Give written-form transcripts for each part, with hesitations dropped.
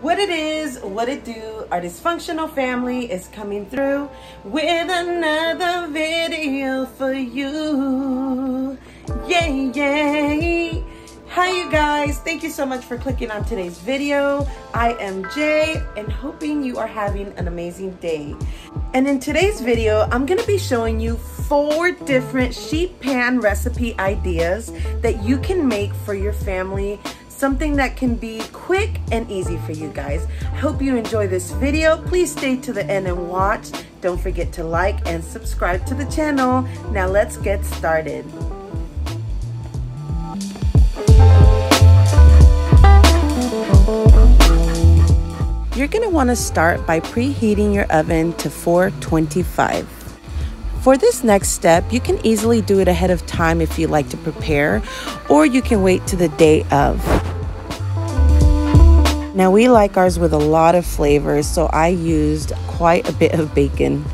What it is, what it do, our dysfunctional family is coming through with another video for you. Yay, yay. Hi you guys, thank you so much for clicking on today's video. I am Jay and hoping you are having an amazing day. And in today's video, I'm gonna be showing you 4 different sheet pan recipe ideas that you can make for your family. Something that can be quick and easy for you guys. I hope you enjoy this video. Please stay to the end and watch. Don't forget to like and subscribe to the channel. Now let's get started. You're gonna wanna start by preheating your oven to 425. For this next step, you can easily do it ahead of time if you like to prepare, or you can wait to the day of. Now we like ours with a lot of flavors, so I used quite a bit of bacon.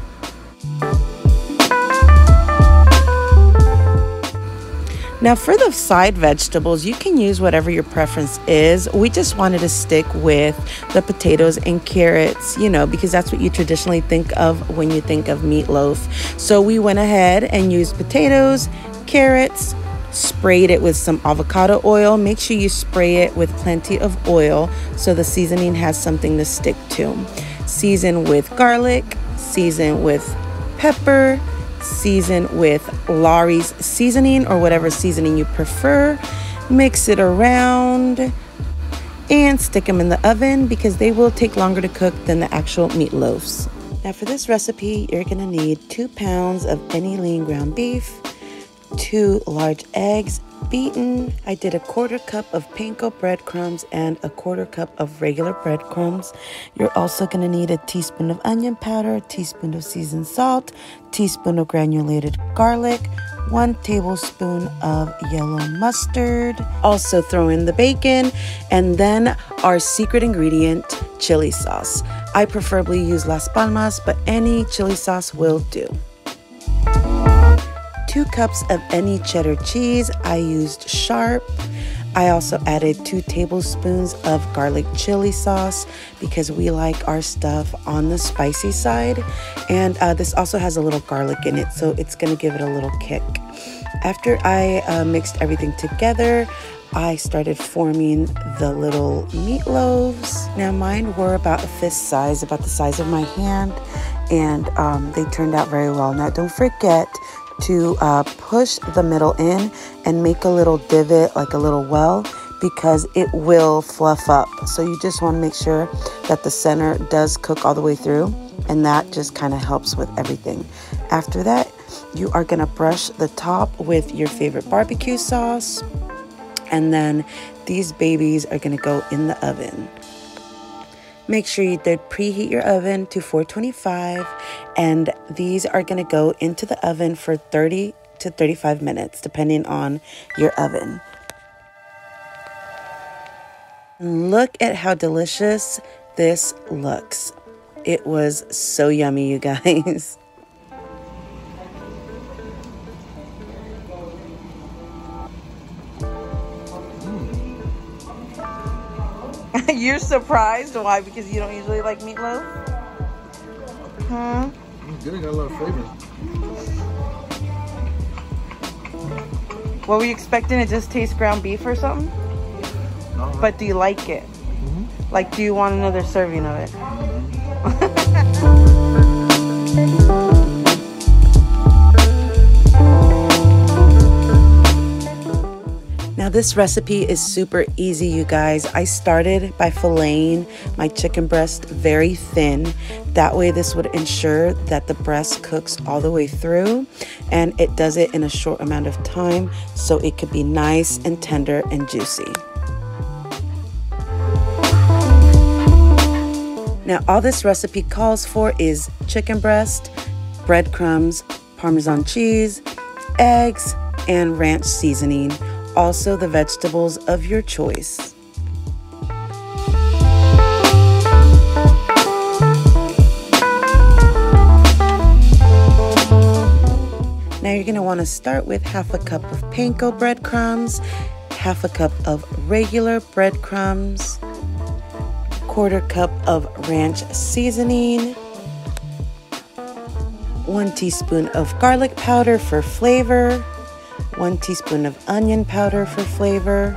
Now for the side vegetables, you can use whatever your preference is. We just wanted to stick with the potatoes and carrots, you know, because that's what you traditionally think of when you think of meatloaf. So we went ahead and used potatoes, carrots, sprayed it with some avocado oil. Make sure you spray it with plenty of oil so the seasoning has something to stick to. Season with garlic, season with pepper, season with Lawry's seasoning or whatever seasoning you prefer. Mix it around and stick them in the oven because they will take longer to cook than the actual meatloaves. Now for this recipe, you're gonna need 2 pounds of any lean ground beef, 2 large eggs beaten. I did a 1/4 cup of panko breadcrumbs and a 1/4 cup of regular breadcrumbs. You're also going to need a teaspoon of onion powder, a teaspoon of seasoned salt, teaspoon of granulated garlic, 1 tablespoon of yellow mustard. Also throw in the bacon and then our secret ingredient, chili sauce. I preferably use Las Palmas, but any chili sauce will do. 2 cups of any cheddar cheese. I used Sharp. I also added 2 tablespoons of garlic chili sauce because we like our stuff on the spicy side. And this also has a little garlic in it, so it's gonna give it a little kick. After I mixed everything together, I started forming the little meatloaves. Now mine were about a fist size, about the size of my hand, and they turned out very well. Now don't forget to push the middle in and make a little divot, like a little well, because it will fluff up. So you just want to make sure that the center does cook all the way through, and that just kind of helps with everything. After that, you are going to brush the top with your favorite barbecue sauce, and then these babies are going to go in the oven. Make sure you did preheat your oven to 425, and these are going to go into the oven for 30 to 35 minutes, depending on your oven. Look at how delicious this looks. It was so yummy, you guys. You're surprised? Why? Because you don't usually like meatloaf? Huh? It's good. It got a lot of flavor. What were you expecting? It just tastes ground beef or something? No. But do you like it? Like, do you want another serving of it? Now this recipe is super easy, you guys. I started by filleting my chicken breast very thin. That way this would ensure that the breast cooks all the way through, and it does it in a short amount of time so it could be nice and tender and juicy. Now all this recipe calls for is chicken breast, breadcrumbs, Parmesan cheese, eggs, and ranch seasoning. Also the vegetables of your choice. Now you're going to want to start with 1/2 cup of panko breadcrumbs, 1/2 cup of regular breadcrumbs, 1/4 cup of ranch seasoning, 1 teaspoon of garlic powder for flavor, 1 teaspoon of onion powder for flavor,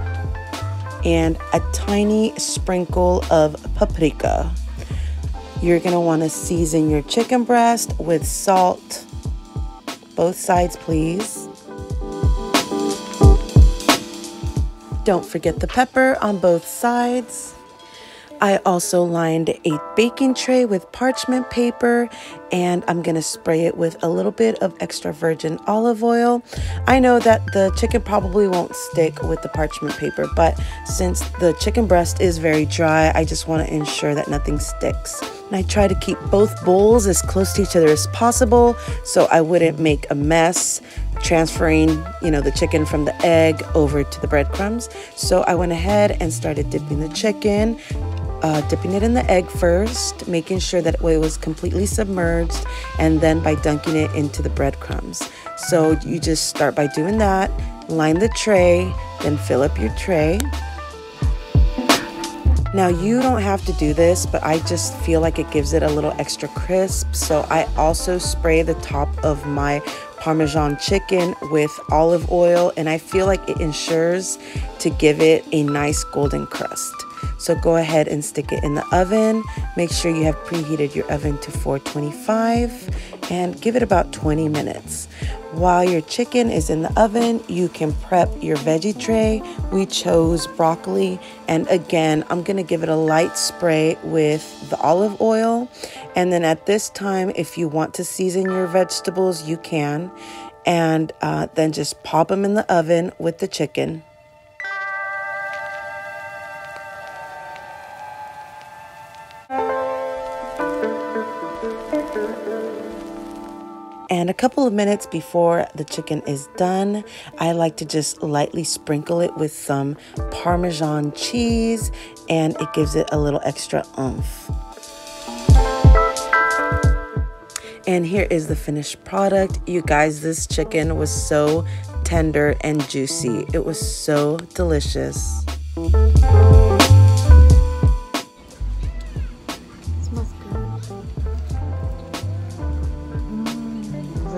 and a tiny sprinkle of paprika. You're gonna wanna season your chicken breast with salt, both sides please. Don't forget the pepper on both sides. I also lined a baking tray with parchment paper, and I'm gonna spray it with a little bit of extra virgin olive oil. I know that the chicken probably won't stick with the parchment paper, but since the chicken breast is very dry, I just wanna ensure that nothing sticks. And I try to keep both bowls as close to each other as possible so I wouldn't make a mess transferring, the chicken from the egg over to the breadcrumbs. So I went ahead and started dipping the chicken, dipping it in the egg first, making sure that it was completely submerged, and then by dunking it into the breadcrumbs. So you just start by doing that, line the tray, then fill up your tray. Now you don't have to do this, but I just feel like it gives it a little extra crisp. So I also spray the top of my Parmesan chicken with olive oil, and I feel like it ensures to give it a nice golden crust. So go ahead and stick it in the oven. Make sure you have preheated your oven to 425 and give it about 20 minutes. While your chicken is in the oven, you can prep your veggie tray. We chose broccoli, and again, I'm gonna give it a light spray with the olive oil. And then at this time, if you want to season your vegetables, you can. And then just pop them in the oven with the chicken. And a couple of minutes before the chicken is done, I like to just lightly sprinkle it with some Parmesan cheese, and it gives it a little extra oomph. And here is the finished product. You guys, this chicken was so tender and juicy. It was so delicious.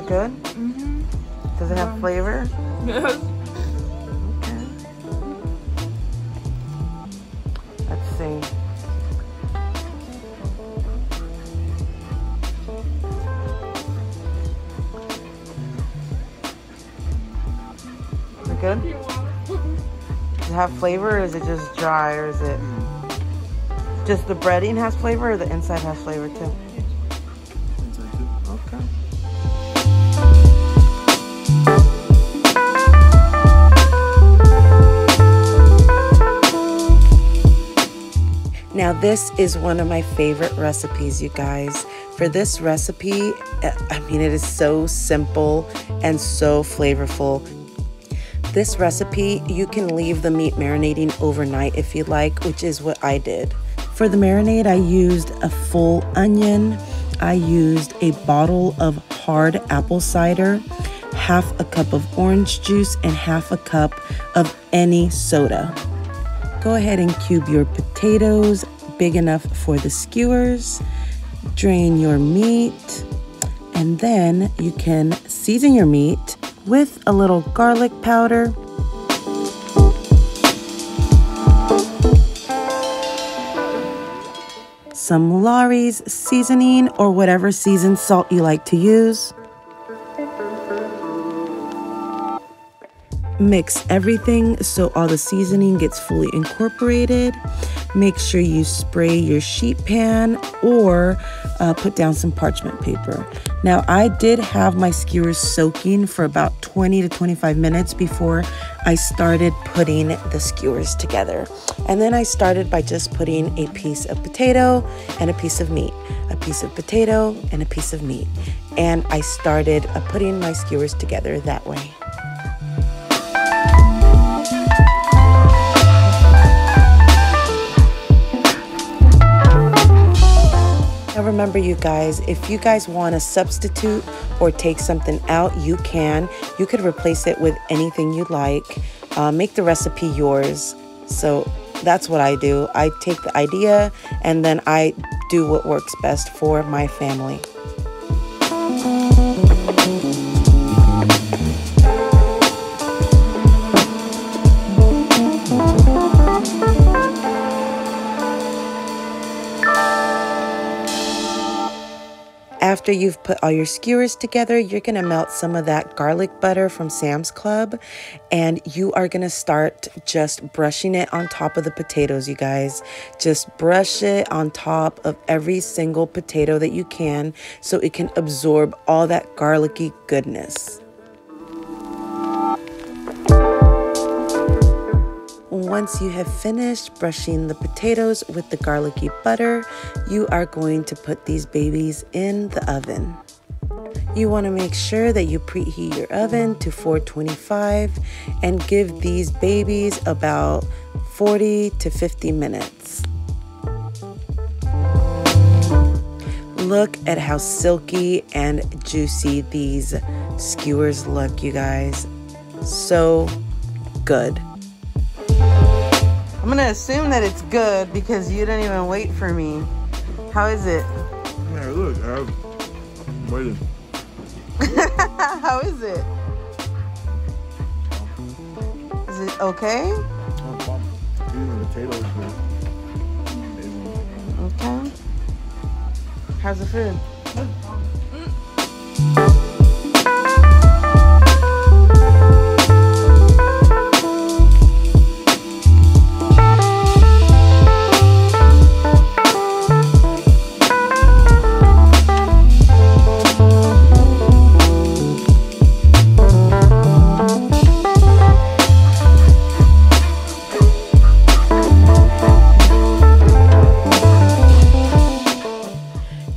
Good? Mm-hmm. Does it have flavor? Yes. Okay. Let's see. Is it good? Does it have flavor, or is it just dry, or is it just the breading has flavor, or the inside has flavor too? Inside too. Okay. Now this is one of my favorite recipes, you guys. For this recipe, it is so simple and so flavorful. This recipe, you can leave the meat marinating overnight if you like, which is what I did. For the marinade, I used a full onion. I used a bottle of hard apple cider, half a cup of orange juice, and half a cup of any soda. Go ahead and cube your potatoes big enough for the skewers. Drain your meat, and then you can season your meat with a little garlic powder, some Lawry's seasoning or whatever seasoned salt you like to use. Mix everything so all the seasoning gets fully incorporated. Make sure you spray your sheet pan or put down some parchment paper. Now, I did have my skewers soaking for about 20 to 25 minutes before I started putting the skewers together. And then I started by just putting a piece of potato and a piece of meat, a piece of potato and a piece of meat. And I started putting my skewers together that way. Now remember, you guys, if you guys want to substitute or take something out, you can. You could replace it with anything you like. Make the recipe yours. So That's what I do. I take the idea and then I do what works best for my family. After you've put all your skewers together, you're going to melt some of that garlic butter from Sam's Club, and you are going to start just brushing it on top of the potatoes, you guys. Just brush it on top of every single potato that you can so it can absorb all that garlicky goodness. Once you have finished brushing the potatoes with the garlicky butter, you are going to put these babies in the oven. You want to make sure that you preheat your oven to 425 and give these babies about 40 to 50 minutes. Look at how silky and juicy these skewers look, you guys. So good. I'm gonna assume that it's good because you didn't even wait for me. How is it? Yeah, look, I'm waiting. How is it? Is it okay? Even the potatoes are okay. How's the food?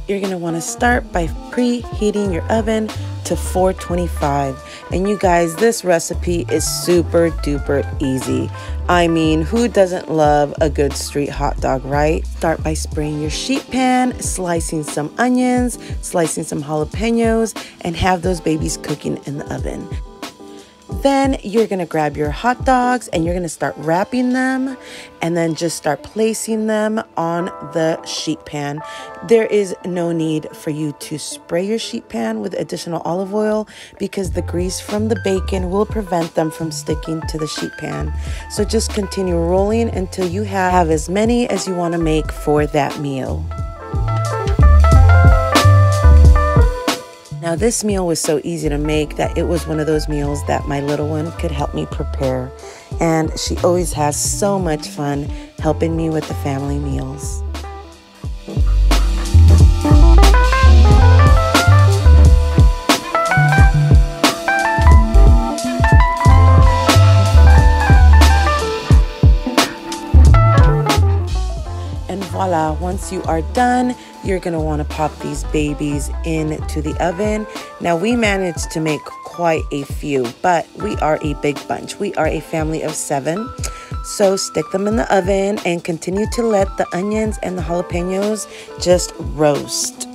You're going to want to start by preheating your oven to 425. And you guys, this recipe is super duper easy. I mean, who doesn't love a good street hot dog, right? Start by spraying your sheet pan, slicing some onions, slicing some jalapenos, and have those babies cooking in the oven. Then you're going to grab your hot dogs and you're going to start wrapping them and then just start placing them on the sheet pan. There is no need for you to spray your sheet pan with additional olive oil because the grease from the bacon will prevent them from sticking to the sheet pan. So just continue rolling until you have as many as you want to make for that meal. Now this meal was so easy to make that it was one of those meals that my little one could help me prepare. And she always has so much fun helping me with the family meals. And voila, once you are done, you're going to want to pop these babies into the oven. Now we managed to make quite a few, but we are a big bunch. We are a family of 7. So stick them in the oven and continue to let the onions and the jalapenos just roast.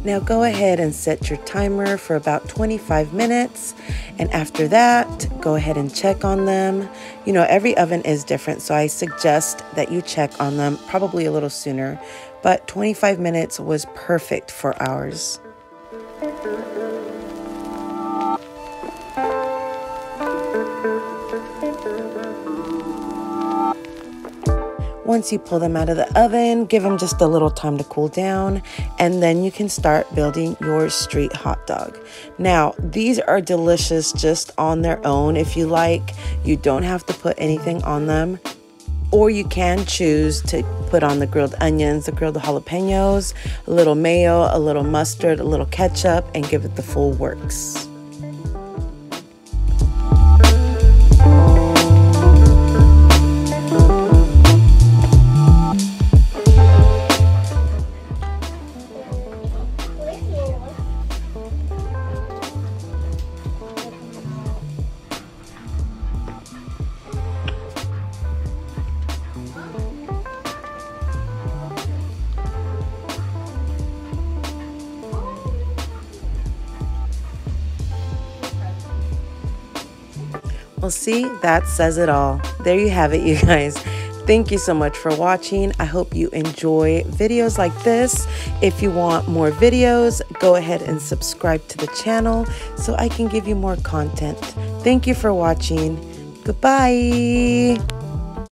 Now go ahead and set your timer for about 25 minutes. And after that, go ahead and check on them. You know, every oven is different, so I suggest that you check on them probably a little sooner. But 25 minutes was perfect for ours. Once you pull them out of the oven, give them just a little time to cool down, and then you can start building your street hot dog. Now, these are delicious just on their own. If you like, you don't have to put anything on them. Or you can choose to put on the grilled onions, the grilled jalapenos, a little mayo, a little mustard, a little ketchup, and give it the full works. Well, see, that says it all. There you have it, you guys. Thank you so much for watching. I hope you enjoy videos like this. If you want more videos, go ahead and subscribe to the channel so I can give you more content. Thank you for watching. Goodbye.